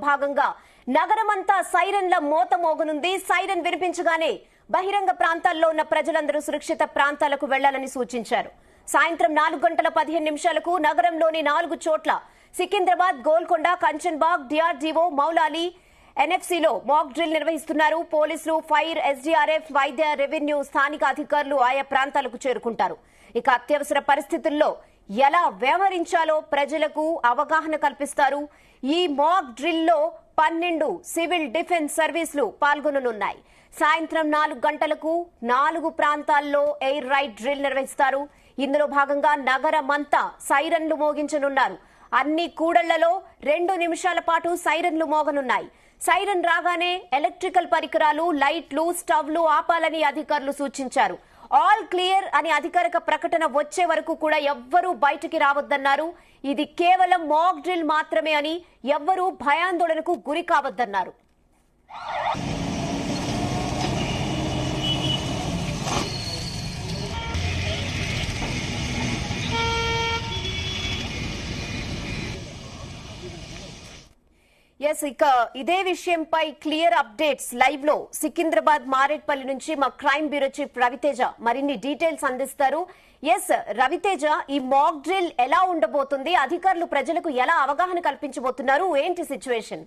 భాగంగా నగరమంతా సైరన్ల మోత మోగనుంది. సైరన్ వినిపించగానే బహిరంగ ప్రాంతాల్లో ఉన్న ప్రజలందరూ సురక్షిత ప్రాంతాలకు వెళ్లాలని సూచించారు. సాయంత్రం 4:15 నగరంలోని 4 చోట్ల సికింద్రాబాద్, గోల్కొండ, కంచన్బాగ్, డిఆర్డీఓ, మౌలాలి, ఎన్ఎఫ్సీలో మాక్ డ్రిల్ నిర్వహిస్తున్నారు. పోలీసులు, ఫైర్, ఎస్డీఆర్ఎఫ్, వైద్య, రెవెన్యూ, స్థానిక అధికారులు ఆయా ప్రాంతాలకు చేరుకుంటారు. ఇక అత్యవసర పరిస్థితుల్లో ఎలా వ్యవహరించాలో ప్రజలకు అవగాహన కల్పిస్తారు. ఈ మాక్ డ్రిల్లో 12 సివిల్ డిఫెన్స్ సర్వీసులు పాల్గొననున్నాయి. సాయంత్రం 4 గంటలకు 4 ప్రాంతాల్లో ఎయిర్ రైడ్ డ్రిల్ నిర్వహిస్తారు. ఇందులో భాగంగా నగరమంతా సైరన్లు మోగించనున్నారు. అన్ని కూడళ్లలో 2 నిమిషాల పాటు సైరన్లు మోగనున్నాయి. సైరన్ రాగానే ఎలక్ట్రికల్ పరికరాలు, లైట్లు, స్టవ్లు ఆపాలని అధికారులు సూచించారు. ఆల్ క్లియర్ అని అధికారిక ప్రకటన వచ్చే వరకు కూడా ఎవ్వరూ బయటికి రావద్దన్నారు. ఇది కేవలం మాక్ డ్రిల్ మాత్రమే అని, ఎవ్వరూ భయాందోళనకు గురి కావద్దన్నారు. ఇక ఇదే విషయంపై క్లియర్ అప్డేట్స్ లైవ్ లో సికింద్రాబాద్ మారేట్పల్లి నుంచి మా క్రైమ్ బ్యూరో చీఫ్ రవితేజ మరిన్ని డీటెయిల్స్ అందిస్తారు. రవితేజ, ఈ మాక్ డ్రిల్ ఎలా ఉండబోతుంది? అధికారులు ప్రజలకు ఎలా అవగాహన కల్పించబోతున్నారు? ఏంటి సిచ్యువేషన్?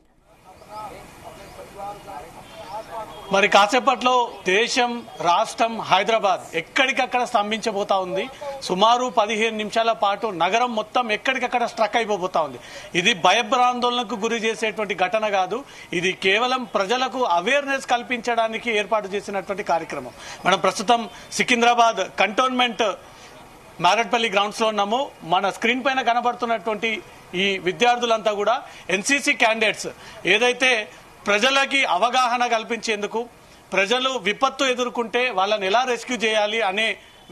మరి కాసేపట్లో దేశం, రాష్ట్రం, హైదరాబాద్ ఎక్కడికక్కడ స్తంభించబోతా ఉంది. సుమారు 15 నిమిషాల పాటు నగరం మొత్తం ఎక్కడికక్కడ స్ట్రక్ అయిపోతా ఉంది. ఇది భయభ్రాందోళనకు గురి చేసేటువంటి ఘటన కాదు. ఇది కేవలం ప్రజలకు అవేర్నెస్ కల్పించడానికి ఏర్పాటు చేసినటువంటి కార్యక్రమం. మనం ప్రస్తుతం సికింద్రాబాద్ కంటోన్మెంట్ మారేట్పల్లి గ్రౌండ్స్ లో ఉన్నాము. మన స్క్రీన్ పైన కనబడుతున్నటువంటి ఈ విద్యార్థులంతా కూడా ఎన్సీసీ క్యాండిడేట్స్. ఏదైతే ప్రజలకి అవగాహన కల్పించేందుకు, ప్రజలు విపత్తు ఎదుర్కొంటే వాళ్ళని ఎలా రెస్క్యూ చేయాలి అనే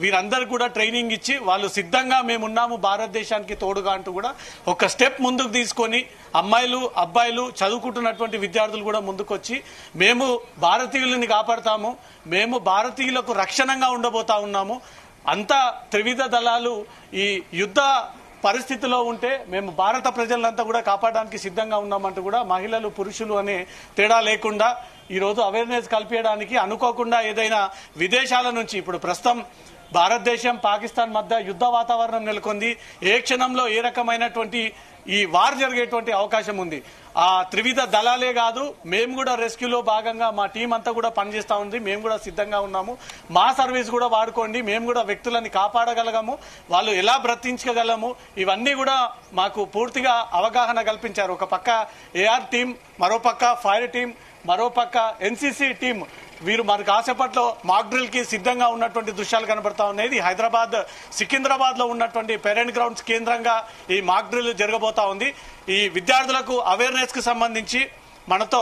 వీరందరూ కూడా ట్రైనింగ్ ఇచ్చి వాళ్ళు సిద్ధంగా మేమున్నాము భారతదేశానికి తోడుగా అంటూ కూడా ఒక స్టెప్ ముందుకు తీసుకొని అమ్మాయిలు, అబ్బాయిలు, చదువుకుంటున్నటువంటి విద్యార్థులు కూడా ముందుకొచ్చి మేము భారతీయులని కాపాడతాము, మేము భారతీయులకు రక్షణగా ఉండబోతా ఉన్నాము, అంతా త్రివిధ దళాలు ఈ యుద్ధ పరిస్థితిలో ఉంటే మేము భారత ప్రజలంతా కూడా కాపాడడానికి సిద్ధంగా ఉన్నామంటూ కూడా మహిళలు, పురుషులు అనే తేడా లేకుండా ఈరోజు అవేర్నెస్ కల్పించడానికి అనుకోకుండా ఏదైనా విదేశాల నుంచి, ఇప్పుడు ప్రస్తుతం భారతదేశం, పాకిస్తాన్ మధ్య యుద్ధ వాతావరణం నెలకొంది. ఏ క్షణంలో ఏ రకమైనటువంటి ఈ వార్ జరిగేటువంటి అవకాశం ఉంది. ఆ త్రివిధ దళాలే కాదు, మేము కూడా రెస్క్యూలో భాగంగా మా టీం అంతా కూడా పనిచేస్తా ఉంది. మేము కూడా సిద్ధంగా ఉన్నాము. మా సర్వీస్ కూడా వాడుకోండి, మేము కూడా వ్యక్తులని కాపాడగలగము, వాళ్ళు ఎలా బ్రతించగలము, ఇవన్నీ కూడా మాకు పూర్తిగా అవగాహన కల్పించారు. ఒక పక్క ఏఆర్ టీం, మరో పక్క ఫైర్ టీం, మరో పక్క ఎన్సీసీ టీం, వీరు మరి కాసేపట్లో మాక్ డ్రిల్ కి సిద్ధంగా ఉన్నటువంటి దృశ్యాలు కనబడతా ఉన్నాయి. హైదరాబాద్ సికింద్రాబాద్ లో ఉన్నటువంటి పేరెంట్ గ్రౌండ్స్ కేంద్రంగా ఈ మాక్ డ్రిల్ జరగబోతా ఉంది. ఈ విద్యార్థులకు అవేర్నెస్ కి సంబంధించి మనతో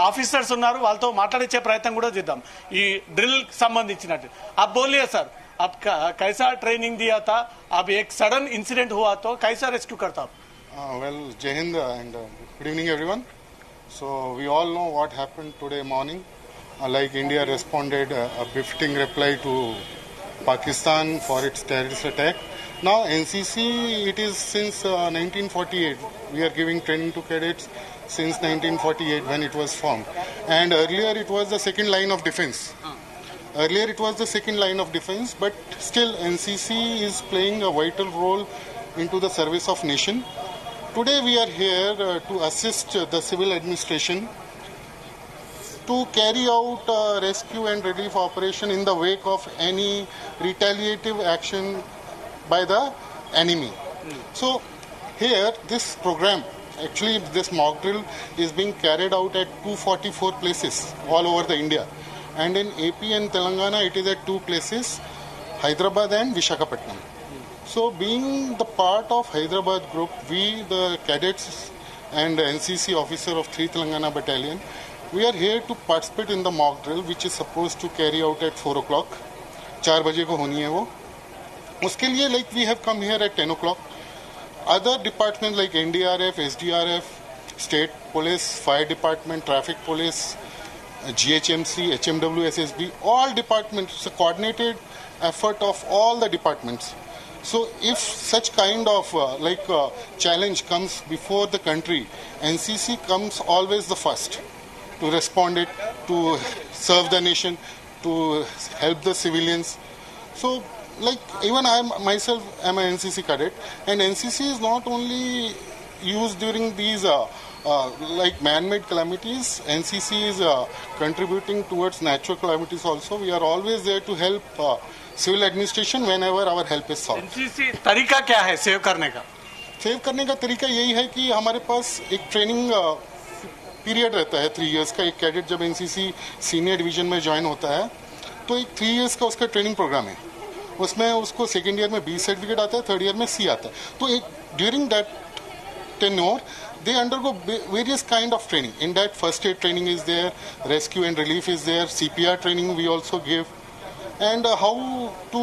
ఆఫీసర్స్ ఉన్నారు, వాళ్ళతో మాట్లాడించే ప్రయత్నం కూడా చేద్దాం. ఈ డ్రిల్ సంబంధించినట్టు आप बोलिए सर, आप कैसा ट्रेनिंग दिया था, अब एक सडन इंसिडेंट हुआ तो कैसा रेस्क्यू करता आप? Well, Jai Hind and good evening everyone. So we all know what happened today morning. Like India responded a befitting reply to Pakistan for its terrorist attack. Now NCC, it is since 1948. We are giving training to cadets since 1948 when it was formed. And earlier it was the second line of defense. But still NCC is playing a vital role into the service of nation. Today we are here to assist the civil administration to carry out rescue and relief operation in the wake of any retaliative action by the enemy. So here this program, actually this mock drill is being carried out at 244 places all over the India, and in AP and Telangana it is at 2 places, Hyderabad and Visakhapatnam. So being the part of Hyderabad group, we the cadets and NCC officer of 3 Telangana battalion, we are here to participate in the mock drill which is supposed to carry out at 4 o'clock. 4 बजे को होनी है वो. उसके लिए like we have come here at 10 o'clock. Other departments like NDRF, SDRF, state police, fire department, traffic police, GHMC, HMW, SSB, all departments, it's a coordinated effort of all the departments. So if such kind of challenge comes before the country, NCC comes always the first to respond it, to serve the nation, to help the civilians. So even I myself am an NCC cadet, and NCC is not only used during these man-made calamities. NCC is contributing towards natural calamities also. We are always there to help civil administration whenever our help is sought. NCC तरीका क्या है save करने का? Save करने का तरीका यही है कि हमारे पास एक ट्रेनिंग पीरियड रहता है 3 इयर्स का. एक कैडेट जब एनसीसी सीनियर डिवीजन में ज्वाइन होता है तो एक 3 इयर्स का उसका ट्रेनिंग प्रोग्राम है. उसमें उसको सेकेंड ईयर में बी सर्टिफिकेट आता है, थर्ड ईयर में सी आता है. तो during that tenure they undergo various kind of training. In that, first aid training is there, rescue and relief is there, CPR training we also give, and how to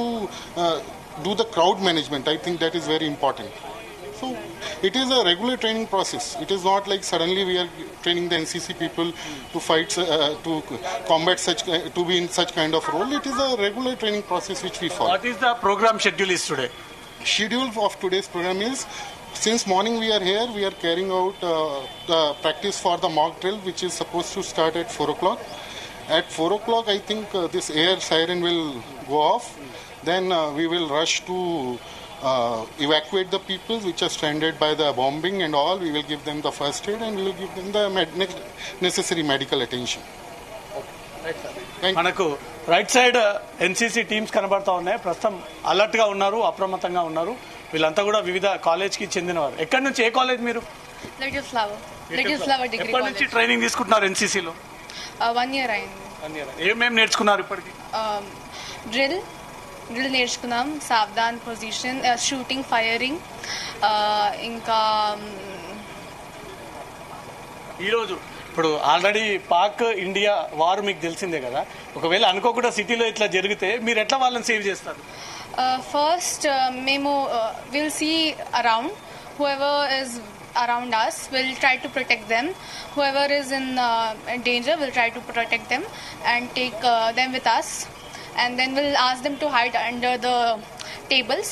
do the crowd management. I think that is very important. So it is a regular training process. It is not like suddenly we are training the NCC people to fight, to combat such, to be in such kind of role. It is a regular training process which we follow. What is the program schedule is today? Schedule of today's program is, since morning we are here, we are carrying out the practice for the mock drill, which is supposed to start at 4 o'clock. At 4 o'clock, I think this air siren will go off. Then we will rush to evacuate the people which are stranded by the bombing and all. We will give them the first aid and we will give them the necessary medical attention. మనకు right side NCC teams కనబడతా ఉన్నాయి. ప్రస్తుతం alert గా ఉన్నారు, అప్రమత్తంగా ఉన్నారు. వీళ్ళంతా కూడా వివిధ కాలేజ్ కి చెందినవారు. ఎక్కడి నుంచి, ఏ కాలేజ్ మీరు? లిటిల్ ఫ్లవర్ డిగ్రీ ఎప్పటి నుంచి ట్రైనింగ్ తీసుకుంటున్నారు ఎన్సీసీలో? 1 year అయింది. ఏమేమి నేర్చుకున్నారు ఇప్పటికి? డ్రిల్ నేర్చుకున్నాం, సావధాన్ పొజిషన్, షూటింగ్, ఫైరింగ్, ఇంకా ఈరోజు ఇప్పుడు ఆల్రెడీ పాక్ ఇండియా వార్ మీకు తెలిసిందే కదా. ఒకవేళ అనుకోకుండా సిటీలో ఇట్లా జరిగితే మీరు ఎట్లా వాళ్ళని సేవ్ చేస్తారు? ఫస్ట్ మేము will see around, whoever is around us, we'll try to protect them. Whoever is in danger, we'll try to protect them and take them with us. And then we'll ask them to hide under the tables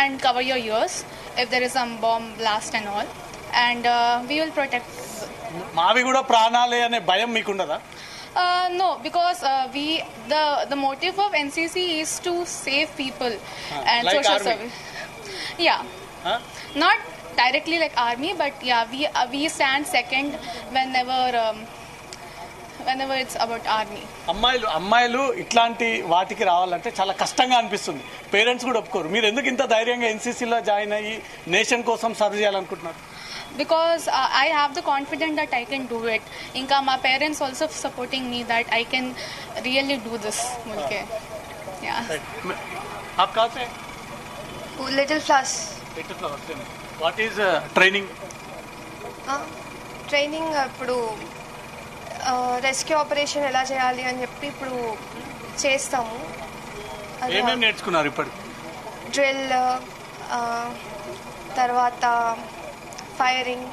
and cover your ears if there is some bomb blast and all. And we will protect. మావి కూడా ప్రాణాలే అనే భయం మీకుండదా? No, because the motive of NCC is to save people and like social army. service. Yeah. Not directly like army, but yeah, we stand second whenever it's about army. అమ్మాయిలు ఇట్లాంటి వాటికి రావాలంటే చాలా కష్టంగా అనిపిస్తుంది. పేరెంట్స్ కూడా ఒప్పుకోరు. మీరు ఎందుకు ఇంత ధైర్యంగా ఎన్సీసీలో జాయిన్ అయ్యి నేషన్ కోసం సర్వ్ చేయాలనుకుంటున్నారు? Because I have the confidence that I can do it. Inka my parents also supporting me that I can really do this. Okay. Yeah. आप कहाँ से? Little Flowers. Little Flowers. What is training? Training ఇప్పుడు rescue operation ఎలా చేయాలి అని చెప్పి ఇప్పుడు చేస్తాము. ఏమేమి నేర్చుకున్నారు ఇప్పుడు? డ్రిల్, తర్వాత ఫైరింగ్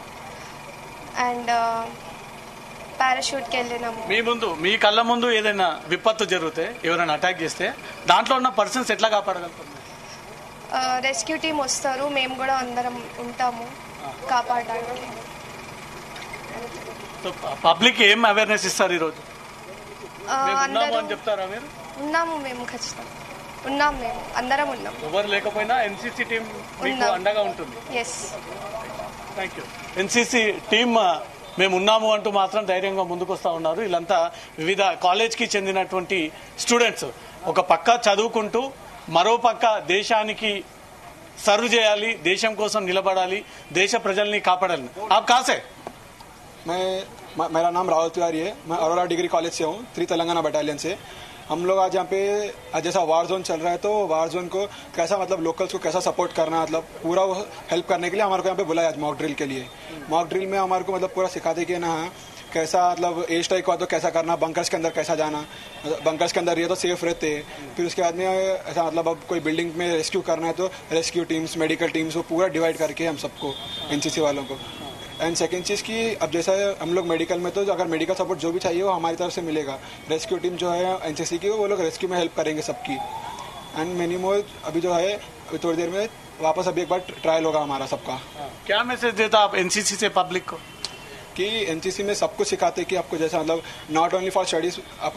అండ్ పారాషూట్కి వెళ్ళినాము. మీ కళ్ళ ముందు ఏదైనా విపత్తు జరిగితే, ఎవరైనా అటాక్ చేస్తే దాంట్లో ఉన్న పర్సన్స్ ఎట్లా కాపాడగలుగుతారు? రెస్క్యూ టీమ్ వస్తారు, మేము కూడా అందరం ఉంటాము కాపాడడానికి. పబ్లిక్ ఏం అవేర్నెస్ ఇస్తారు ఈరోజు? అందరూ అని చెప్తారా మీరు? ఉన్నాము, మేము ఖచ్చితంగా ఉన్నాం, మేము అందరం ఉన్నాం. ఎవరు లేకపోయినా ఎన్సీసీ టీం మీకు అండగా ఉంటుంది. Yes, thank you. NCC team మేము ఉన్నాము అంటూ మాత్రం ధైర్యంగా ముందుకు వస్తూ ఉన్నారు. వీళ్ళంతా వివిధ కాలేజ్కి చెందినటువంటి స్టూడెంట్స్. ఒక పక్క చదువుకుంటూ మరో పక్క దేశానికి సర్వ్ చేయాలి, దేశం కోసం నిలబడాలి, దేశ ప్రజల్ని కాపాడాలి. आप कहाँ से? मेरा नाम राहुल तिवारी है. मैं अरोरा डिग्री कॉलेज से हूँ, 3 तेलंगाना बटालियन से. हम लोग आज यहाँ पे जैसा वार जोन चल रहा है तो वार जोन को कैसा मतलब लोकल्स को कैसा सपोर्ट करना, मतलब पूरा हेल्प करने के लिए हमारे को यहाँ पे बुलाया आज मॉक ड्रिल के लिए. मॉक ड्रिल में हमारे को मतलब पूरा सिखाते कि ना कैसा मतलब एयर स्ट्राइक हुआ तो कैसा करना, बंकर्स के अंदर कैसा जाना, बंकर्स के अंदर ये तो सेफ रहते हैं. फिर उसके बाद में ऐसा मतलब अब कोई बिल्डिंग में रेस्क्यू करना है तो रेस्क्यू टीम्स, मेडिकल टीम्स वो पूरा डिवाइड करके हम सबको एनसीसी वालों को. एंड सेकेंड चीज़ की अब जैसा हम लोग मेडिकल में तो अगर मेडिकल सपोर्ट जो भी चाहिए वो हमारी तरफ से मिलेगा. रेस्क्यू टीम जो है एनसीसी की वो लोग रेस्क्यू में हेल्प करेंगे सबकी. एंड मिनिमम अभी जो है थोड़ी देर में वापस अभी एक बार ट्रायल होगा हमारा सबका। क्या मैसेज देता आप एनसीसी से पब्लिक को? कि एनसीसी में सब कुछ सिखाते हैं कि आपको जैसा मतलब नॉट ओनली फॉर स्टडीज, आप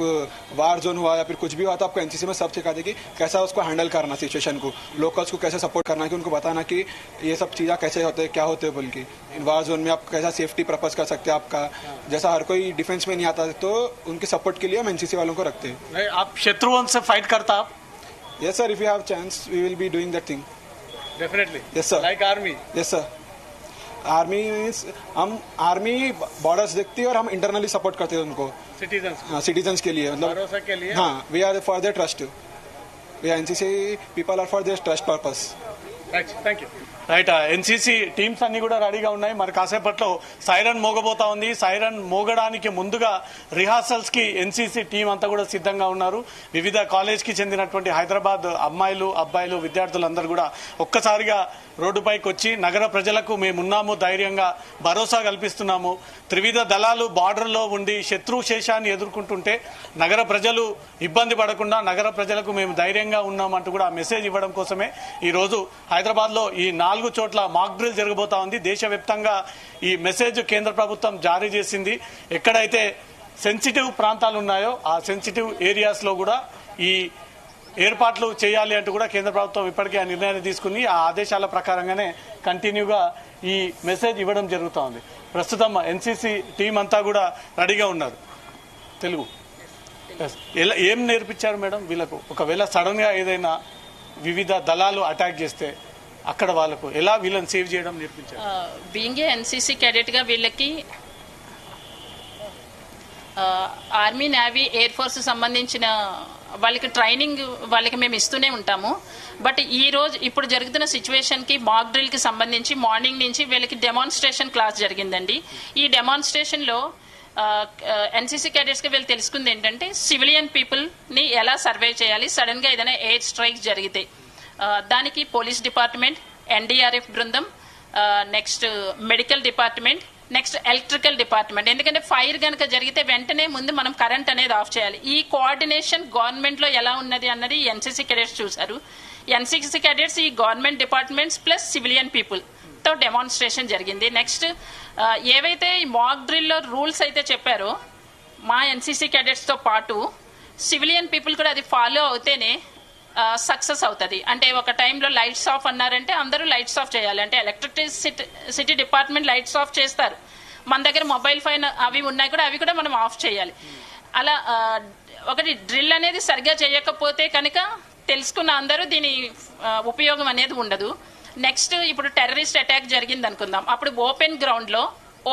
वार जोन हुआ या फिर कुछ भी हुआ तो आपको एनसीसी में सब सिखाते कि कैसा उसको हैंडल करना, सिचुएशन को, लोकल्स को कैसे सपोर्ट करना, कि उनको बताना कि ये सब चीज़ें कैसे होते हैं, क्या होते हैं, बोल के वार जोन में आप कैसा सेफ्टी पर्पज कर सकते हैं आपका, जैसा हर कोई डिफेंस में नहीं आता तो उनके सपोर्ट के लिए हम एनसीसी वालों को रखते हैं। नहीं, आप शत्रुओं से फाइट करता आप? Yes sir, if you have chance we will be doing that thing. Definitely. Yes sir. Like army? Yes sir. Army means हम आर्मी बॉर्डर्स देखती है और हम इंटरनली सपोर्ट करते हैं उनको, सिटीजन्स के लिए, मतलब भरोसा के लिए। हाँ, we are for their trust, we are NCC people are for their trust purpose. Thank you. Right, NCC teams అన్ని కూడా రెడీగా ఉన్నాయి. మరి కాసేపట్లో సైరన్ మోగబోతా ఉంది. సైరన్ మోగడానికి ముందుగా రిహార్సల్స్ కి ఎన్సీసీ టీం అంతా కూడా సిద్ధంగా ఉన్నారు. వివిధ కాలేజ్ కి చెందినటువంటి హైదరాబాద్ అమ్మాయిలు అబ్బాయిలు విద్యార్థులందరూ కూడా ఒక్కసారిగా రోడ్డుపైకి వచ్చి నగర ప్రజలకు మేమున్నాము, ధైర్యంగా భరోసా కల్పిస్తున్నాము, త్రివిధ దళాలు బార్డర్లో ఉండి శత్రు శేషాన్ని ఎదుర్కొంటుంటే నగర ప్రజలు ఇబ్బంది పడకుండా నగర ప్రజలకు మేము ధైర్యంగా ఉన్నామంటూ కూడా మెసేజ్ ఇవ్వడం కోసమే ఈ రోజు హైదరాబాద్ లో ఈ 4 చోట్ల మాక్ డ్రిల్ జరగబోతా ఉంది. దేశవ్యాప్తంగా ఈ మెసేజ్ కేంద్ర ప్రభుత్వం జారీ చేసింది. ఎక్కడైతే సెన్సిటివ్ ప్రాంతాలు ఉన్నాయో ఆ సెన్సిటివ్ ఏరియాస్ లో కూడా ఈ ఏర్పాట్లు చేయాలి అంటూ కూడా కేంద్ర ప్రభుత్వం ఇప్పటికే ఆ నిర్ణయాన్ని తీసుకుని ఆ ఆదేశాల ప్రకారంగానే కంటిన్యూగా ఈ మెసేజ్ ఇవ్వడం జరుగుతూ ఉంది. ప్రస్తుతం ఎన్సీసీ టీం అంతా కూడా రెడీగా ఉన్నారు. తెలుగు ఎలా ఏం నేర్పించారు మేడం వీళ్ళకు? ఒకవేళ సడన్ గా ఏదైనా వివిధ దళాలు అటాక్ చేస్తే అక్కడ వాళ్ళకు ఎలా వీళ్ళని సేవ్ చేయడం నేర్పించారు? బీయింగ్ ఎన్సీసీ క్యాడెట్ గా వీళ్ళకి ఆర్మీ, నేవీ, ఎయిర్ ఫోర్స్ సంబంధించిన వాళ్ళకి ట్రైనింగ్ వాళ్ళకి మేము ఇస్తూనే ఉంటాము. బట్ ఈ రోజు ఇప్పుడు జరుగుతున్న సిచ్యువేషన్ కి మాక్ డ్రిల్ కి సంబంధించి మార్నింగ్ నుంచి వీళ్ళకి డెమాన్స్ట్రేషన్ క్లాస్ జరిగిందండి. ఈ డెమాన్స్ట్రేషన్ లో ఎన్సీసీ క్యాడెట్స్ కి వీళ్ళు తెలుసుకుంది ఏంటంటే సివిలియన్ పీపుల్ ని ఎలా సర్వే చేయాలి సడన్ గా ఏదైనా ఎయిర్ స్ట్రైక్ జరిగితే. దానికి పోలీస్ డిపార్ట్మెంట్, ఎన్డీఆర్ఎఫ్ బృందం, next medical department, next electrical department. ఎందుకంటే ఫైర్ కనుక జరిగితే వెంటనే ముందు మనం కరెంట్ అనేది ఆఫ్ చేయాలి. ఈ కోఆర్డినేషన్ గవర్నమెంట్ లో ఎలా ఉన్నది అన్నది ఎన్సీసీ క్యాడెట్స్ చూశారు. ఎన్సీసీ క్యాడెట్స్ ఈ government departments plus civilian people తో డెమాన్స్ట్రేషన్ జరిగింది. నెక్స్ట్ ఏవైతే ఈ మాక్ డ్రిల్ లో రూల్స్ అయితే చెప్పారో మా ఎన్సీసీ క్యాడెట్స్ తో పాటు సివిలియన్ పీపుల్ కూడా అది ఫాలో అవుతేనే సక్సెస్ అవుతుంది. అంటే ఒక టైంలో లైట్స్ ఆఫ్ అన్నారంటే అందరూ లైట్స్ ఆఫ్ చేయాలి. అంటే ఎలక్ట్రిసిటీ డిపార్ట్మెంట్ లైట్స్ ఆఫ్ చేస్తారు, మన దగ్గర మొబైల్ ఫోన్ అవి ఉన్నాయి కూడా అవి కూడా మనం ఆఫ్ చేయాలి. అలా ఒకటి డ్రిల్ అనేది సరిగ్గా చేయకపోతే కనుక తెలుసుకున్న అందరూ దీని ఉపయోగం అనేది ఉండదు. నెక్స్ట్ ఇప్పుడు టెర్రరిస్ట్ అటాక్ జరిగింది అనుకుందాం. అప్పుడు ఓపెన్ గ్రౌండ్ లో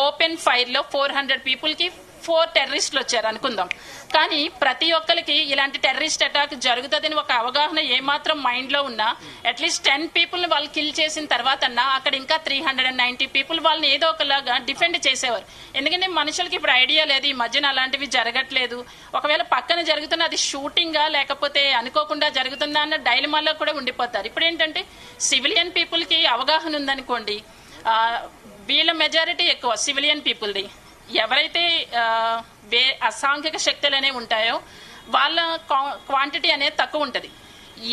ఓపెన్ ఫైర్ లో 400 పీపుల్ కి 4 టెర్రరిస్టులు వచ్చారు అనుకుందాం. కానీ ప్రతి ఒక్కరికి ఇలాంటి టెర్రరిస్ట్ అటాక్ జరుగుతుందని ఒక అవగాహన ఏమాత్రం మైండ్ లో ఉన్నా అట్లీస్ట్ 10 పీపుల్ ని వాళ్ళు కిల్ చేసిన తర్వాత అక్కడ ఇంకా 390 పీపుల్ వాళ్ళని ఏదో ఒకలాగా డిఫెండ్ చేసేవారు. ఎందుకంటే మనుషులకి ఇప్పుడు ఐడియా లేదు, ఈ మధ్యన అలాంటివి జరగట్లేదు, ఒకవేళ పక్కన జరుగుతున్న అది షూటింగా లేకపోతే అనుకోకుండా జరుగుతుందా అన్న డైలమాలో కూడా ఉండిపోతారు. ఇప్పుడు ఏంటంటే సివిలియన్ పీపుల్ కి అవగాహన ఉందనుకోండి, వీళ్ళ మెజారిటీ ఎక్కువ సివిలియన్ పీపుల్ది. ఎవరైతే అసాంఘిక శక్తులు అనేవి ఉంటాయో వాళ్ళ క్వాంటిటీ అనేది తక్కువ ఉంటుంది.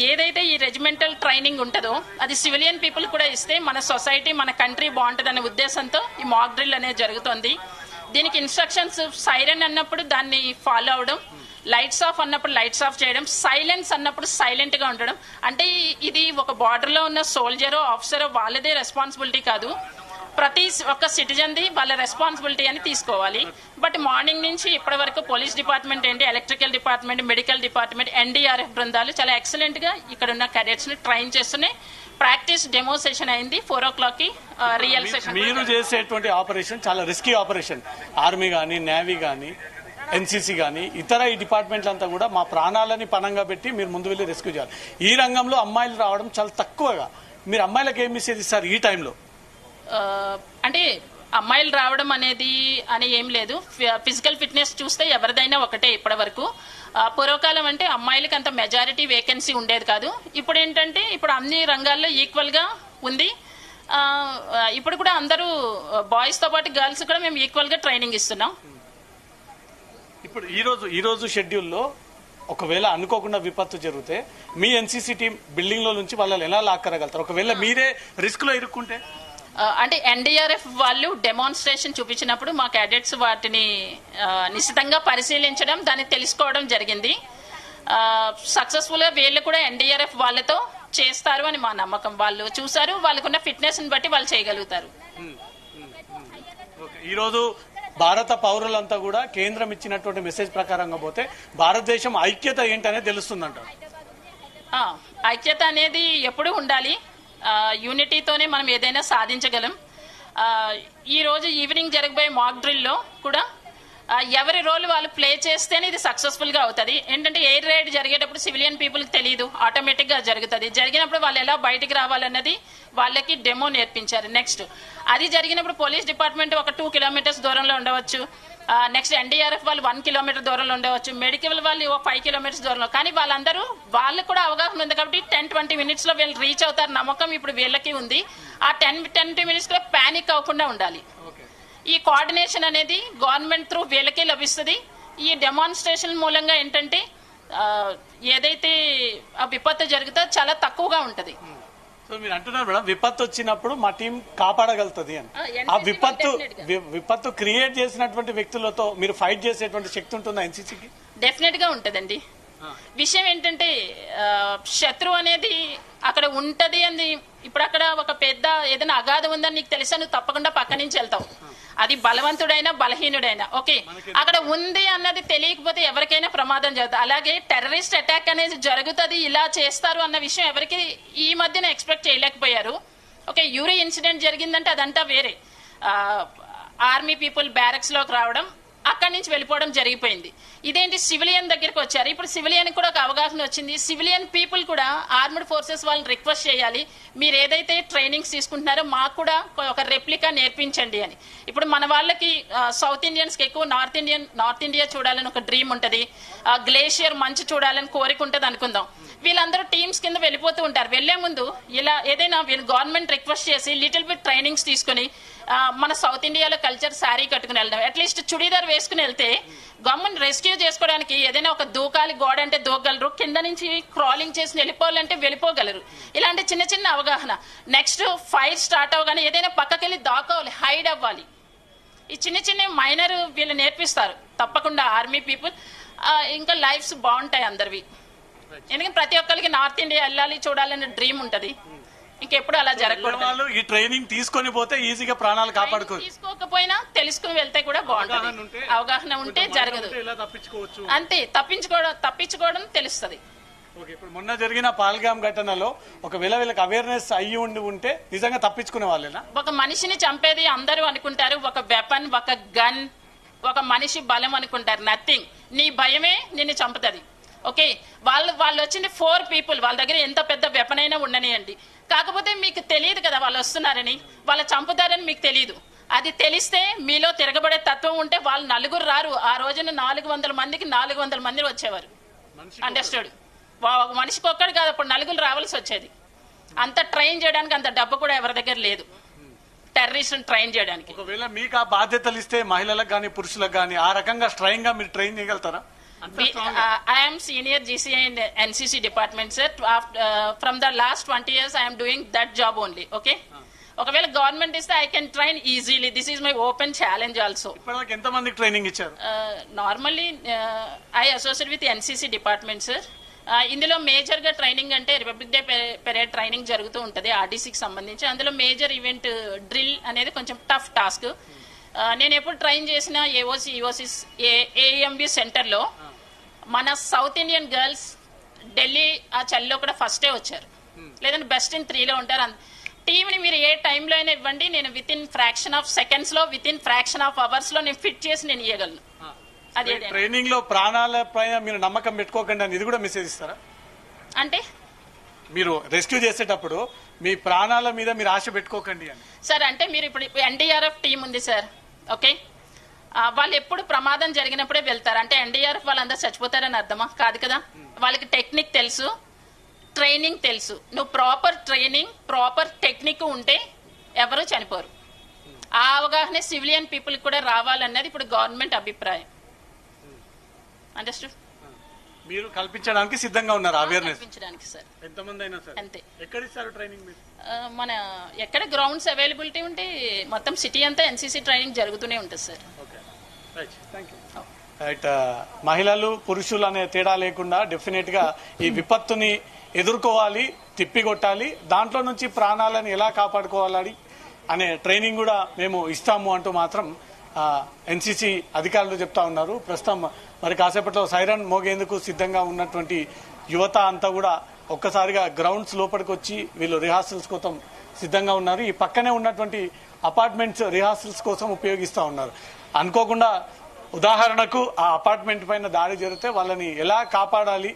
ఏదైతే ఈ రెజిమెంటల్ ట్రైనింగ్ ఉంటుందో అది సివిలియన్ పీపుల్ కూడా ఇస్తే మన సొసైటీ, మన కంట్రీ బాగుంటుంది అనే ఉద్దేశంతో ఈ మాక్ డ్రిల్ అనేది జరుగుతుంది. దీనికి ఇన్స్ట్రక్షన్స్ సైరన్ అన్నప్పుడు దాన్ని ఫాలో అవడం, లైట్స్ ఆఫ్ అన్నప్పుడు లైట్స్ ఆఫ్ చేయడం, సైలెన్స్ అన్నప్పుడు సైలెంట్ గా ఉండడం. అంటే ఇది ఒక బార్డర్ లో ఉన్న సోల్జరో ఆఫీసరో వాళ్ళదే రెస్పాన్సిబిలిటీ కాదు, ప్రతి ఒక్క సిటిజన్ ది వాళ్ళ రెస్పాన్సిబిలిటీ అని తీసుకోవాలి. బట్ మార్నింగ్ నుంచి ఇప్పటి వరకు పోలీస్ డిపార్ట్మెంట్ ఏంటి, electrical department, medical department, NDRF బృందాలు చాలా ఎక్సలెంట్ గా ఇక్కడ ఉన్న క్యాడెట్స్ ని ట్రైన్ చేస్తున్నాయి. ప్రాక్టీస్ డెమో సెషన్ అయింది 4 o'clock కి రియల్ సెషన్. మీరు చేసేటువంటి ఆపరేషన్ చాలా రిస్కీ ఆపరేషన్. ఆర్మీ గానీ, నేవీ గానీ, ఎన్సీసీ గానీ ఇతర ఈ డిపార్ట్మెంట్లంతా కూడా మా ప్రాణాలని పణంగా పెట్టి మీరు ముందు వెళ్ళి రెస్క్యూ చేయాలి. ఈ రంగంలో అమ్మాయిలు రావడం చాలా తక్కువగా. మీరు అమ్మాయిలకు ఏం మెసేజ్ ఇస్తారు ఈ టైంలో? అంటే అమ్మాయిలు రావడం అనేది అని ఏం లేదు. ఫిజికల్ ఫిట్నెస్ చూస్తే ఎవరిదైనా ఒకటే. ఇప్పటి వరకు పూర్వకాలం అంటే అమ్మాయిలకి అంత మెజారిటీ వేకెన్సీ ఉండేది కాదు. ఇప్పుడు ఏంటంటే ఇప్పుడు అన్ని రంగాల్లో ఈక్వల్ గా ఉంది. ఇప్పుడు కూడా అందరూ బాయ్స్ తో పాటు గర్ల్స్ కూడా మేము ఈక్వల్ గా ట్రైనింగ్ ఇస్తున్నాం. ఇప్పుడు ఈ రోజు షెడ్యూల్లో ఒకవేళ అనుకోకుండా విపత్తు జరిగితే మీ ఎన్సీసీ టీం బిల్డింగ్ లో నుంచి వాళ్ళని ఎలా లాక్కరగలుగుతారు? ఒకవేళ మీరే రిస్క్ లో ఇరుక్కుంటే? అంటే ఎన్డీఆర్ఎఫ్ వాళ్ళు డెమాన్స్ట్రేషన్ చూపించినప్పుడు మా క్యాడెట్స్ వాటిని నిశితంగా పరిశీలించడం, దాన్ని తెలుసుకోవడం జరిగింది. సక్సెస్ఫుల్ గా వీళ్ళు కూడా ఎన్డీఆర్ఎఫ్ వాళ్ళతో చేస్తారు అని మా నమ్మకం. వాళ్ళు చూసారు, వాళ్ళకున్న ఫిట్నెస్ ని బట్టి వాళ్ళు చేయగలుగుతారు. ఈ రోజు భారత పౌరులంతా కూడా కేంద్రం ఇచ్చినటువంటి మెసేజ్ ప్రకారంగా పోతే భారతదేశం ఐక్యత ఏంటనేది తెలుస్తుందంట. ఐక్యత అనేది ఎప్పుడూ ఉండాలి. యూనిటీతోనే మనం ఏదైనా సాధించగలం. ఈ రోజు ఈవినింగ్ జరగబోయే మాక్ డ్రిల్లో కూడా ఎవరి రోల్ వాళ్ళు ప్లే చేస్తేనే ఇది సక్సెస్ఫుల్ గా అవుతుంది. ఏంటంటే ఎయిర్ రైడ్ జరిగేటప్పుడు సివిలియన్ పీపుల్ కి తెలియదు, ఆటోమేటిక్ గా జరుగుతుంది. జరిగినప్పుడు వాళ్ళు ఎలా బయటికి రావాలన్నది వాళ్ళకి డెమో నేర్పించారు. నెక్స్ట్ అది జరిగినప్పుడు పోలీస్ డిపార్ట్మెంట్ ఒక 2 కిలోమీటర్స్ దూరంలో ఉండవచ్చు. నెక్స్ట్ ఎన్డీఆర్ఎఫ్ వాళ్ళు 1 కిలోమీటర్ దూరంలో ఉండవచ్చు. మెడికల్ వాళ్ళు 5 కిలోమీటర్స్ దూరంలో. కానీ వాళ్ళందరూ వాళ్ళకు కూడా అవగాహన ఉంది కాబట్టి 10-20 మినిట్స్ లో వీళ్ళు రీచ్ అవుతారు. నమ్మకం ఇప్పుడు వీళ్ళకి ఉంది. ఆ 10-20 మినిట్స్ లో పానిక్ అవ్వకుండా ఉండాలి. ఈ కోఆర్డినేషన్ అనేది గవర్నమెంట్ త్రూ వీళ్ళకే లభిస్తుంది. ఈ డెమాన్స్ట్రేషన్ మూలంగా ఏంటంటే ఏదైతే ఆ విపత్తు జరుగుతుందో చాలా తక్కువగా ఉంటది. సో మీరు అంటున్నారు మేడం, విపత్తు వచ్చినప్పుడు మా టీం కాపాడగలుగుతుంది అని. ఆ విపత్తు క్రియేట్ చేసినటువంటి వ్యక్తులతో మీరు ఫైట్ చేసేటువంటి శక్తి ఉంటుందా ఎన్సీసీకి? డెఫినెట్ గా ఉంటదండి. విషయం ఏంటంటే శత్రువు అనేది అక్కడ ఉంటది అని, ఇప్పుడు అక్కడ ఒక పెద్ద ఏదైనా అగాధం ఉందని నీకు తెలిసా, నువ్వు తప్పకుండా పక్క నుంచి వెళ్తావు. అది బలవంతుడైనా బలహీనుడైనా. ఓకే, అక్కడ ఉంది అన్నది తెలియకపోతే ఎవరికైనా ప్రమాదం జరుగుతుంది. అలాగే టెర్రరిస్ట్ అటాక్ అనేది జరుగుతుంది, ఇలా చేస్తారు అన్న విషయం ఎవరికి ఈ మధ్యన ఎక్స్పెక్ట్ చేయలేకపోయారు. ఓకే, యూరి ఇన్సిడెంట్ జరిగిందంటే అదంతా వేరే. ఆర్మీ పీపుల్ బ్యారక్స్ లోకి రావడం, అక్కడి నుంచి వెళ్ళిపోవడం జరిగిపోయింది. ఇదేంటి సివిలియన్ దగ్గరికి వచ్చారు. ఇప్పుడు సివిలియన్ కూడా ఒక అవగాహన వచ్చింది. సివిలియన్ పీపుల్ కూడా ఆర్మ్డ్ ఫోర్సెస్ వాళ్ళని రిక్వెస్ట్ చేయాలి, మీరు ఏదైతే ట్రైనింగ్స్ తీసుకుంటున్నారో మాకు కూడా ఒక రెప్లికా నేర్పించండి అని. ఇప్పుడు మన వాళ్ళకి సౌత్ ఇండియన్స్ కి ఎక్కువ నార్త్ ఇండియా చూడాలని ఒక డ్రీమ్ ఉంటది, గ్లేషియర్ మంచు చూడాలని కోరిక ఉంటది అనుకుందాం. వీళ్ళందరూ టీమ్స్ కింద వెళ్ళిపోతూ ఉంటారు. వెళ్లే ముందు ఇలా ఏదైనా వీళ్ళు గవర్నమెంట్ రిక్వెస్ట్ చేసి లిటిల్ బిట్ ట్రైనింగ్స్ తీసుకుని మన సౌత్ ఇండియాలో కల్చర్ శారీ కట్టుకుని వెళ్ళడం, అట్లీస్ట్ చుడీదార్ వేసుకుని వెళ్తే గవర్నమెంట్ రెస్క్యూ చేసుకోవడానికి ఏదైనా ఒక దూకాలి గోడ అంటే దూకగలరు, కింద నుంచి క్రాలింగ్ చేసి వెళ్ళిపోవాలంటే వెళ్ళిపోగలరు. ఇలాంటి చిన్న చిన్న అవగాహన. నెక్స్ట్ ఫైర్ స్టార్ట్ అవగానే ఏదైనా పక్కకెళ్ళి దాకోవాలి, హైడ్ అవ్వాలి. ఈ చిన్న చిన్న మైనర్ వీళ్ళు నేర్పిస్తారు తప్పకుండా ఆర్మీ పీపుల్. ఇంకా లైఫ్స్ బాగుంటాయి అందరివి. ఎందుకంటే ప్రతి ఒక్కరికి నార్త్ ఇండియా వెళ్ళాలి చూడాలనే డ్రీమ్ ఉంటది. ఇంకెప్పుడు అలా జరగకూడదు. ఈ ట్రైనింగ్ తీసుకొని పోతే ఈజీగా ప్రాణాలు కాపాడుకోవచ్చు. తీసుకోకపోయినా తెలుసుకుని వెళ్తే కూడా బాగుంటుంది. అవగాహన ఉంటే జరగదు. అంతే, తప్పించుకోవడం తెలుస్తుంది. ఇప్పుడు మొన్న జరిగిన పాల్గామ్ ఘటనలో ఒకవేళ వీళ్ళకి అవేర్నెస్ అయ్యి ఉంటే నిజంగా తప్పించుకునే వాళ్ళేనా? ఒక మనిషిని చంపేది అందరూ అనుకుంటారు ఒక వెపన్, ఒక గన్, ఒక మనిషి బలం అనుకుంటారు. నథింగ్. నీ భయమే నిన్ను చంపుతుంది. ఓకే, వాళ్ళు వచ్చింది 4 పీపుల్. వాళ్ళ దగ్గర ఎంత పెద్ద వెపన్ అయినా ఉండనియండి. కాకపోతే మీకు తెలియదు కదా వాళ్ళు వస్తున్నారని, వాళ్ళు చంపుతారని మీకు తెలియదు. అది తెలిస్తే మీలో తిరగబడే తత్వం ఉంటే వాళ్ళు 4 రారు. ఆ రోజున 400 మందికి 400 మంది వచ్చేవారు. అండర్స్టూడ్? మనిషికి ఒక్కడు కాదు, అప్పుడు 4 రావాల్సి వచ్చేది. అంత ట్రైన్ చేయడానికి అంత డబ్బు కూడా ఎవరి దగ్గర లేదు టెర్రరిస్ట్ ట్రైన్ చేయడానికి. ఒకవేళ మీకు ఆ బాధ్యతలు ఇస్తే మహిళలకు కానీ పురుషులకు కానీ ఆ రకంగా స్ట్రైన్ గా మీరు ట్రైన్ చేయగలుగుతారా? I am senior GCI in NCC department, sir. From the last 20 years, I am doing that job only. Okay. ఒకవేళ గవర్నమెంట్ ఇస్తే I can train easily. This is my open challenge also. ఇప్పటివరకు ఎంత మందికి training ఇచ్చారు? Normally I associate with NCC department, sir. ఇందులో major గా training అంటే republic day parade training జరుగుతూ ఉంటది ఆర్డీసీకి సంబంధించి. అందులో మేజర్ ఈవెంట్ డ్రిల్ అనేది కొంచెం టఫ్ టాస్క్. నేను ఎప్పుడు ట్రైన్ చేసిన ఈఓసిస్ ఏఎంబి సెంటర్ లో మన సౌత్ ఇండియన్ గర్ల్స్ ఢిల్లీ ఆ చలిలో కూడా ఫస్టే వచ్చారు, లేదంటే బెస్ట్ ఇన్ 3లో ఉంటారు. టీమ్ ని మీరు ఏ టైంలో అయినా ఇవ్వండి, నేను within fraction of seconds లో, within fraction of hours లో నేను ఫిట్ చేసి నేను ఇవ్వగలను. అదే ట్రైనింగ్ లో ప్రాణాల పైన మీరు నమ్మకం పెట్టుకోకండి అని ఇది కూడా మెసేజ్ ఇస్తారా? అంటే మీరు రెస్క్యూ చేసేటప్పుడు మీ ప్రాణాల మీద మీరు ఆశ పెట్టుకోకండి అని. సార్ అంటే మీరు ఇప్పుడు ఎన్డీఆర్ఎఫ్ టీం ఉంది సార్. ఓకే, వాళ్ళు ఎప్పుడు ప్రమాదం జరిగినప్పుడే వెళ్తారు. అంటే ఎన్డీఆర్ఎఫ్ వాళ్ళందరూ చచ్చిపోతారని అర్థమా? కాదు కదా. వాళ్ళకి టెక్నిక్ తెలుసు, ట్రైనింగ్ తెలుసు. నువ్వు ప్రాపర్ ట్రైనింగ్, ప్రాపర్ టెక్నిక్ ఉంటే ఎవరు చనిపోరు. ఆ అవగాహన సివిలియన్ పీపుల్ కూడా రావాలన్నది ఇప్పుడు గవర్నమెంట్ అభిప్రాయం. అండర్స్టూడ్? మీరు కల్పించడానికి సిద్ధంగా ఉన్నారు అవేర్నెస్ కల్పించడానికి సార్. ఎంతమంది అయినా సార్ అంతే. ఎక్కడ ఇస్తారు ట్రైనింగ్ మీరు? మన ఎక్కడ గ్రౌండ్స్ అవైలబిలిటీ ఉంటే మొత్తం సిటీ అంతా ఎన్సీసీ ట్రైనింగ్ జరుగుతూనే ఉంటుంది sir. Okay right thank you. Right మహిళలు పురుషులు అనే తేడా లేకుండా డెఫినెట్ గా ఈ విపత్తుని ఎదుర్కోవాలి, తిప్పికొట్టాలి, దాంట్లో నుంచి ప్రాణాలను ఎలా కాపాడుకోవాలి అనే ట్రైనింగ్ కూడా మేము ఇస్తాము అంటూ మాత్రం ఎన్సీసీ అధికారులు చెప్తా ఉన్నారు. ప్రస్తుతం మరి కాసేపట్లో సైరన్ మోగేందుకు సిద్ధంగా ఉన్నటువంటి యువత అంతా కూడా ఒక్కసారిగా గ్రౌండ్స్ లోపలికి వచ్చి వీళ్ళు రిహార్సల్స్ కోసం సిద్ధంగా ఉన్నారు. ఈ పక్కనే ఉన్నటువంటి అపార్ట్మెంట్స్ రిహార్సల్స్ కోసం ఉపయోగిస్తూ ఉన్నారు. అనుకోకుండా ఉదాహరణకు ఆ అపార్ట్మెంట్ పైన దాడి జరిగితే వాళ్ళని ఎలా కాపాడాలి,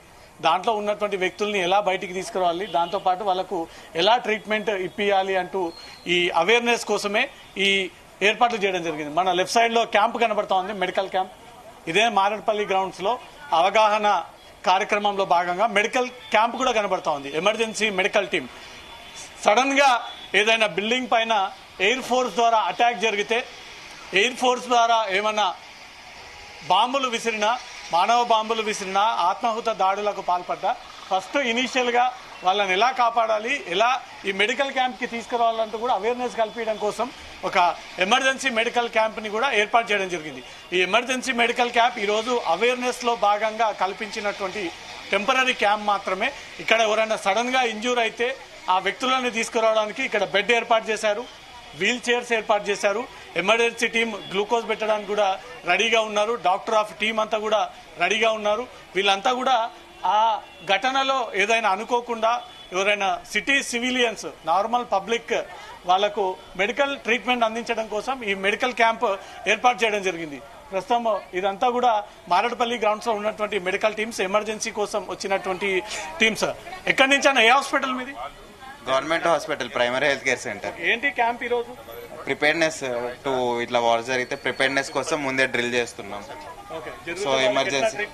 దాంట్లో ఉన్నటువంటి వ్యక్తుల్ని ఎలా బయటికి తీసుకురావాలి, దాంతోపాటు వాళ్ళకు ఎలా ట్రీట్మెంట్ ఇప్పియాలి అంటూ ఈ అవేర్నెస్ కోసమే ఈ ఏర్పాట్లు చేయడం జరిగింది. మన లెఫ్ట్ సైడ్ లో క్యాంప్ కనబడతా ఉంది, మెడికల్ క్యాంప్. ఇదే మారేడుపల్లి గ్రౌండ్స్ లో అవగాహన కార్యక్రమంలో భాగంగా మెడికల్ క్యాంప్ కూడా కనబడతా ఉంది. ఎమర్జెన్సీ మెడికల్ టీం సడన్ గా ఏదైనా బిల్డింగ్ పైన ఎయిర్ ఫోర్స్ ద్వారా అటాక్ జరిగితే, ఎయిర్ ఫోర్స్ ద్వారా ఏమన్నా బాంబులు విసిరినా, మానవ బాంబులు విసిరినా, ఆత్మాహుత దాడులకు పాల్పడ్డా ఫస్ట్ ఇనీషియల్ గా వాళ్ళని ఎలా కాపాడాలి, ఎలా ఈ మెడికల్ క్యాంప్ కి తీసుకురావాలంటూ కూడా అవేర్నెస్ కల్పించడం కోసం ఒక ఎమర్జెన్సీ మెడికల్ క్యాంప్ ని కూడా ఏర్పాటు చేయడం జరిగింది. ఈ ఎమర్జెన్సీ మెడికల్ క్యాంప్ ఈ రోజు అవేర్నెస్ లో భాగంగా కల్పించినటువంటి టెంపరీ క్యాంప్ మాత్రమే. ఇక్కడ ఎవరైనా సడన్ గా ఇంజూర్ అయితే ఆ వ్యక్తులను తీసుకురావడానికి ఇక్కడ బెడ్ ఏర్పాటు చేశారు, వీల్ చైర్స్ ఏర్పాటు చేశారు. ఎమర్జెన్సీ టీం గ్లూకోజ్ పెట్టడానికి కూడా రెడీగా ఉన్నారు. డాక్టర్ ఆఫ్ టీం అంతా కూడా రెడీగా ఉన్నారు. వీళ్ళంతా కూడా ఆ ఘటనలో ఏదైనా అనుకోకుండా ఎవరైనా సిటీ సివిలియన్స్, నార్మల్ పబ్లిక్ వాళ్లకు మెడికల్ ట్రీట్మెంట్ అందించడం కోసం ఈ మెడికల్ క్యాంప్ ఏర్పాటు చేయడం జరిగింది. ప్రస్తుతం ఇదంతా కూడా మారేడుపల్లి గ్రౌండ్స్ లో ఉన్నటువంటి మెడికల్ టీమ్స్, ఎమర్జెన్సీ కోసం వచ్చినటువంటి టీమ్స్. ఎక్కడి నుంచి అన్న, ఏ హాస్పిటల్ మీది? Government hospital, primary health care centre. ఏంటి క్యాంప్ ఈ రోజు? ప్రిపేర్నెస్ టు ఇట్లా వార్ జరిగితే ప్రిపేర్నెస్ కోసం ముందే డ్రిల్ చేస్తున్నాం. సో ఎమర్జెన్సీ,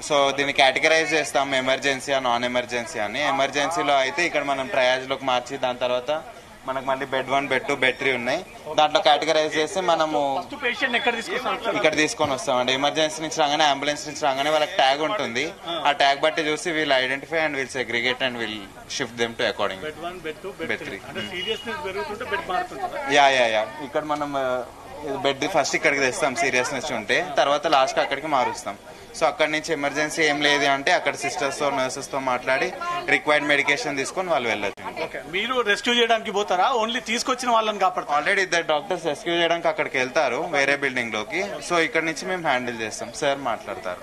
సో దీన్ని కేటగరైజ్ చేస్తాం ఎమర్జెన్సీ, నాన్ ఎమర్జెన్సీ అని. ఎమర్జెన్సీలో అయితే ఇక్కడ మనం ట్రయాజ్ లోకి మార్చి దాని తర్వాత మనకు మళ్ళీ బెడ్ 1, బెడ్ 2, బెడ్ 3 ఉన్నాయి. దాంట్లో కేటగరైజ్ చేసి మనము ఇక్కడ తీసుకొని వస్తామండి. ఎమర్జెన్సీ నుంచి రాగానే, అంబులెన్స్ నుంచి రాగానే వాళ్ళకి ట్యాగ్ ఉంటుంది. ఆ ట్యాగ్ బట్టి చూసి we'll identify and we'll segregate and we'll shift them to according. Bed 3. Yeah ఇక్కడ మనం బెడ్ ఫస్ట్ ఇక్కడికి తెస్తాం సీరియస్నెస్ ఉంటే, తర్వాత లాస్ట్ అక్కడికి మారుస్తాం. సో అక్కడి నుంచి ఎమర్జెన్సీ ఏం లేదు అంటే అక్కడ సిస్టర్స్ తో, నర్సెస్ తో మాట్లాడి రిక్వైర్డ్ మెడికేషన్ తీసుకొని వాళ్ళు వెళ్ళచ్చు. మీరు రెస్క్యూ చేయడానికి పోతారా, ఓన్లీ తీసుకొచ్చిన వాళ్ళని కాపాడుతారు? ఆల్రెడీ 2 డాక్టర్స్ రెస్క్యూ చేయడానికి అక్కడికి వెళ్తారు వేరే బిల్డింగ్ లోకి. సో ఇక్కడ నుంచి మేము హ్యాండిల్ చేస్తాం. సార్ మాట్లాడతారు.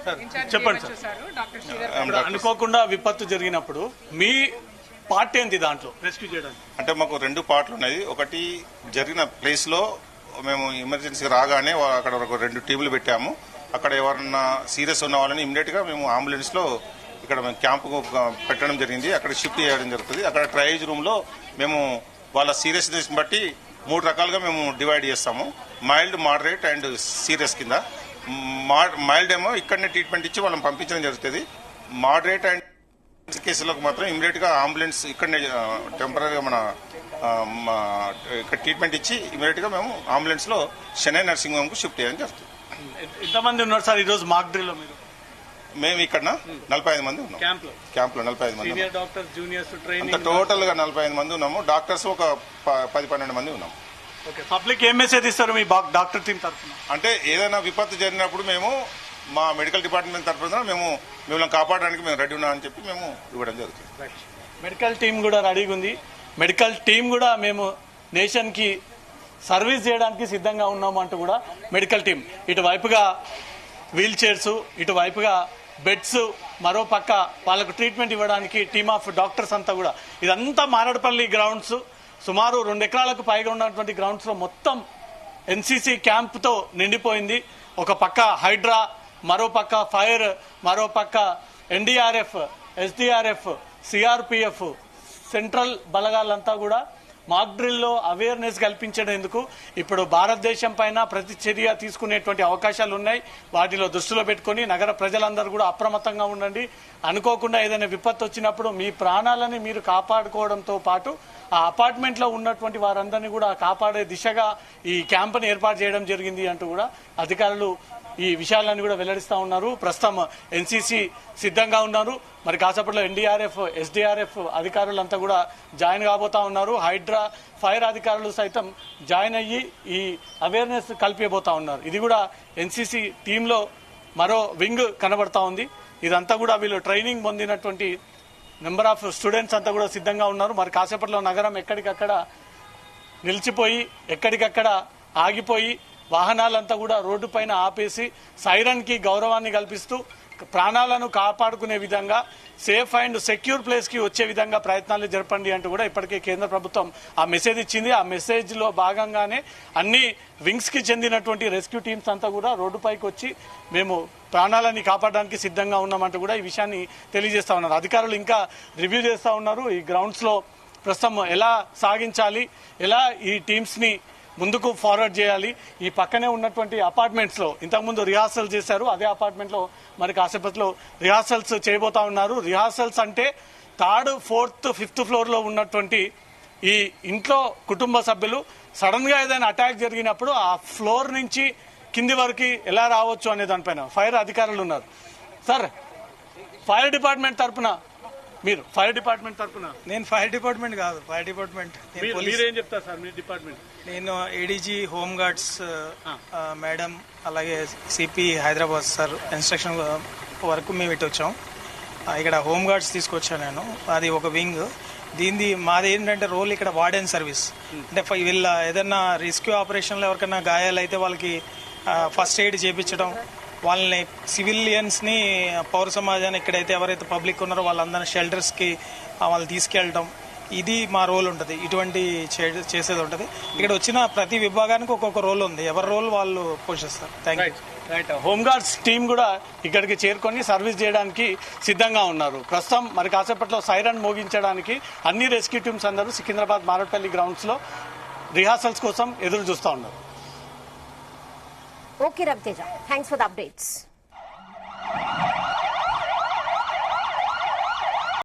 చెప్పండి సార్. అనుకోకుండా విపత్తు జరిగినప్పుడు మీ పార్ట్ ఏంటి దాంట్లో రెస్క్యూ చేయడానికి? అంటే మాకు 2 పార్ట్లు ఉన్నాయి. ఒకటి జరిగిన ప్లేస్ లో మేము ఎమర్జెన్సీ రాగానే అక్కడ ఒక 2 టీములు పెట్టాము. అక్కడ ఎవరన్నా సీరియస్ ఉన్న వాళ్ళని ఇమీడియట్ గా మేము అంబులెన్స్ లో ఇక్కడ మేము క్యాంపు పెట్టడం జరిగింది. అక్కడ షిఫ్ట్ చేయడం జరుగుతుంది. అక్కడ ట్రయేజ్ రూమ్ లో మేము వాళ్ళ సీరియస్నెస్ బట్టి 3 రకాలుగా మేము డివైడ్ చేస్తాము. మైల్డ్, మోడరేట్ అండ్ సీరియస్ కింద. మైల్డ్ ఏమో ఇక్కడనే ట్రీట్మెంట్ ఇచ్చి వాళ్ళని పంపించడం జరుగుతుంది. మోడరేట్ అండ్ కేసులకు మాత్రం ఇమీడియట్ గా అంబులెన్స్ ఇక్కడనే టెంపరీగా మన ఇక్కడ ట్రీట్మెంట్ ఇచ్చి ఇమీడియట్ గా మేము అంబులెన్స్ లో చెన్నై నర్సింగ్ హోమ్ కు షిఫ్ట్ చేయడం జరుగుతుంది. ఎంతమంది ఉన్నారు సార్ ఈ రోజు మాక్ డ్రిల్ లో? మీరు మేము ఇక్కడ 45 మంది ఉన్నాం. క్యాంప్ లో 45 మంది. సీనియర్ డాక్టర్స్, జూనియర్స్, ట్రైనింగ్ అంత టోటల్ గా 45 మంది ఉన్నాము. డాక్టర్స్ ఒక 10-12 మంది ఉన్నాం. పబ్లిక్ ఏం మెసేజ్ ఇస్తారు మీ డాక్టర్ టీం తరఫున? అంటే ఏదైనా విపత్తు జరిగినప్పుడు మేము మా మెడికల్ డిపార్ట్మెంట్ తరఫున మేము మిమ్మల్ని కాపాడడానికి మేము రెడీ ఉన్నామని చెప్పి మేము ఇవ్వడం జరుగుతుంది. మెడికల్ టీం కూడా రెడీగా ఉంది. మెడికల్ టీం కూడా మేము నేషన్ కి సర్వీస్ చేయడానికి సిద్ధంగా ఉన్నాము అంటూ కూడా మెడికల్ టీం ఇటువైపుగా వీల్ చైర్స్, ఇటువైపుగా బెడ్స్, మరో పక్క వాళ్ళకు ట్రీట్మెంట్ ఇవ్వడానికి టీమ్ ఆఫ్ డాక్టర్స్ అంతా కూడా. ఇదంతా మారేడుపల్లి గ్రౌండ్స్, సుమారు 2 ఎకరాలకు పైగా ఉన్నటువంటి గ్రౌండ్స్ లో మొత్తం ఎన్సీసీ క్యాంప్ తో నిండిపోయింది. ఒక పక్క హైడ్రా, మరో పక్క ఫైర్, మరో పక్క ఎన్డీఆర్ఎఫ్, ఎస్డీఆర్ఎఫ్, సిఆర్పిఎఫ్, సెంట్రల్ బలగాలంతా కూడా మాక్ డ్రిల్లో అవేర్నెస్ కల్పించేందుకు ఇప్పుడు భారతదేశం పైన ప్రతిచర్య తీసుకునేటువంటి అవకాశాలు ఉన్నాయి. వాటిలో దృష్టిలో పెట్టుకుని నగర ప్రజలందరూ కూడా అప్రమత్తంగా ఉండండి. అనుకోకుండా ఏదైనా విపత్తు వచ్చినప్పుడు మీ ప్రాణాలని మీరు కాపాడుకోవడంతో పాటు ఆ అపార్ట్మెంట్ లో ఉన్నటువంటి వారందరినీ కూడా కాపాడే దిశగా ఈ క్యాంపుని ఏర్పాటు చేయడం జరిగింది అంటూ కూడా అధికారులు ఈ విషయాలన్నీ కూడా వెల్లడిస్తా ఉన్నారు. ప్రస్తుతం ఎన్సీసీ సిద్ధంగా ఉన్నారు. మరి కాసేపట్లో ఎన్డీఆర్ఎఫ్, ఎస్డీఆర్ఎఫ్ అధికారులంతా కూడా జాయిన్ కాబోతా ఉన్నారు. హైడ్రా, ఫైర్ అధికారులు సైతం జాయిన్ అయ్యి ఈ అవేర్నెస్ కల్పించబోతా ఉన్నారు. ఇది కూడా ఎన్సీసీ టీంలో మరో వింగ్ కనబడతా ఉంది. ఇదంతా కూడా వీళ్ళు ట్రైనింగ్ పొందినటువంటి నెంబర్ ఆఫ్ స్టూడెంట్స్ అంతా కూడా సిద్ధంగా ఉన్నారు. మరి కాసేపట్లో నగరం ఎక్కడికక్కడ నిలిచిపోయి, ఎక్కడికక్కడ ఆగిపోయి, వాహనాలంతా కూడా రోడ్డు పైన ఆపేసి సైరన్ కి గౌరవాన్ని కల్పిస్తూ ప్రాణాలను కాపాడుకునే విధంగా సేఫ్ అండ్ సెక్యూర్ ప్లేస్ కి వచ్చే విధంగా ప్రయత్నాలు జరపండి అంటూ కూడా ఇప్పటికే కేంద్ర ప్రభుత్వం ఆ మెసేజ్ ఇచ్చింది. ఆ మెసేజ్ లో భాగంగానే అన్ని వింగ్స్ కి చెందినటువంటి రెస్క్యూ టీమ్స్ అంతా కూడా రోడ్డుపైకి వచ్చి మేము ప్రాణాలని కాపాడడానికి సిద్ధంగా ఉన్నామంటూ కూడా ఈ విషయాన్ని తెలియజేస్తా ఉన్నారు. అధికారులు ఇంకా రివ్యూ చేస్తా ఉన్నారు. ఈ గ్రౌండ్స్ లో ప్రస్తుతం ఎలా సాగించాలి, ఎలా ఈ టీమ్స్ ని ముందుకు ఫార్వర్డ్ చేయాలి. ఈ పక్కనే ఉన్నటువంటి అపార్ట్మెంట్స్ లో ఇంతకుముందు రిహార్సల్ చేశారు. అదే అపార్ట్మెంట్ లో మరి కాసేపట్లో రిహార్సల్స్ చేయబోతా ఉన్నారు. రిహార్సల్స్ అంటే 3rd, 4th, 5th ఫ్లోర్ లో ఉన్నటువంటి ఈ ఇంట్లో కుటుంబ సభ్యులు సడన్ గా ఏదైనా అటాక్ జరిగినప్పుడు ఆ ఫ్లోర్ నుంచి కింది వరకు ఎలా రావచ్చు అనే దానిపైన ఫైర్ అధికారులు ఉన్నారు. సార్, ఫైర్ డిపార్ట్మెంట్ తరఫున నేను ఫైర్ డిపార్ట్మెంట్ కాదు, ఫైర్ డిపార్ట్మెంట్ మీరేం చెప్తారు సార్? మీ డిపార్ట్మెంట్ నేను ఏడీజీ హోమ్ గార్డ్స్ మేడం, అలాగే సిపి హైదరాబాద్ సార్ ఇన్స్ట్రక్షన్ వరకు మేము ఇటు వచ్చాం. ఇక్కడ హోమ్ గార్డ్స్ తీసుకొచ్చాను నేను. అది ఒక వింగ్. మాది ఏంటంటే రోల్ ఇక్కడ వార్డెన్ సర్వీస్. అంటే వీళ్ళ ఏదైనా రెస్క్యూ ఆపరేషన్లో ఎవరికైనా గాయాలైతే వాళ్ళకి ఫస్ట్ ఎయిడ్ చేయించడం, వాళ్ళని సివిలియన్స్ని, పౌర సమాజాన్ని ఎక్కడైతే ఎవరైతే పబ్లిక్ ఉన్నారో వాళ్ళందరినీ షెల్టర్స్కి వాళ్ళు తీసుకెళ్ళడం, ఇది మా రోల్ ఉంటుంది. ఇటువంటి చేసేది ఉంటుంది. ఇక్కడ వచ్చిన ప్రతి విభాగానికి ఒక్కొక్క రోల్ ఉంది. ఎవరి రోల్ వాళ్ళు పోషిస్తారు. Thank you. హోంగార్డ్స్ టీం కూడా ఇక్కడికి చేరుకొని సర్వీస్ చేయడానికి సిద్ధంగా ఉన్నారు. ప్రస్తుతం మరి కాసేపట్లో సైరన్ మోగించడానికి అన్ని రెస్క్యూ టీమ్స్ అందరూ సికింద్రాబాద్ మారట్పల్లి గ్రౌండ్స్ లో రిహార్సల్స్ కోసం ఎదురు చూస్తూ ఉన్నారు. Okay Raviteja, thanks for the updates.